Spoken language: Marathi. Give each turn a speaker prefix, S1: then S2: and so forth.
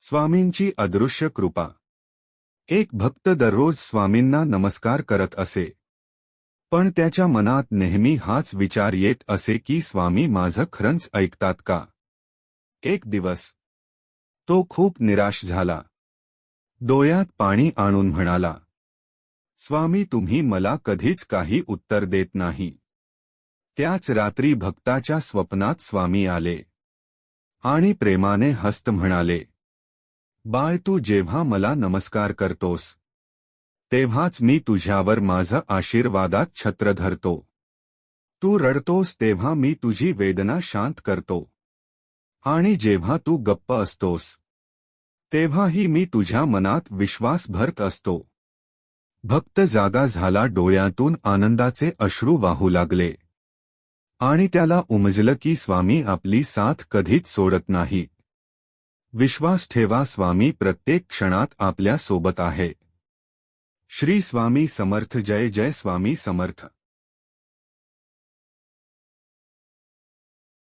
S1: स्वामींची अदृश्य कृपा। एक भक्त दररोज स्वामींना नमस्कार करत असे, पण त्याच्या मनात नेहमी हाच विचार येत असे की स्वामी माझं खरंच ऐकतात का? एक दिवस तो खूप निराश झाला. डोळ्यात पाणी आणून म्हणाला, स्वामी तुम्ही मला कधीच काही उत्तर देत नाही. त्याच रात्री भक्ताच्या स्वप्नात स्वामी आले आणि प्रेमाने हस्त म्हणाले, बाळ तू जेव्हा मला नमस्कार करतोस तेव्हाच मी तुझ्यावर माझं आशीर्वादात छत्र धरतो. तू रडतोस तेव्हा मी तुझी वेदना शांत करतो आणि जेव्हा तू गप्प असतोस तेव्हाही मी तुझ्या मनात विश्वास भरत असतो. भक्त जागा झाला. डोळ्यातून आनंदाचे अश्रू वाहू लागले आणि त्याला उमजलं की स्वामी आपली साथ कधीच सोडत नाहीत. विश्वास ठेवा, स्वामी प्रत्येक क्षणात आपल्या सोबत आहे. श्री स्वामी समर्थ. जय जय स्वामी समर्थ.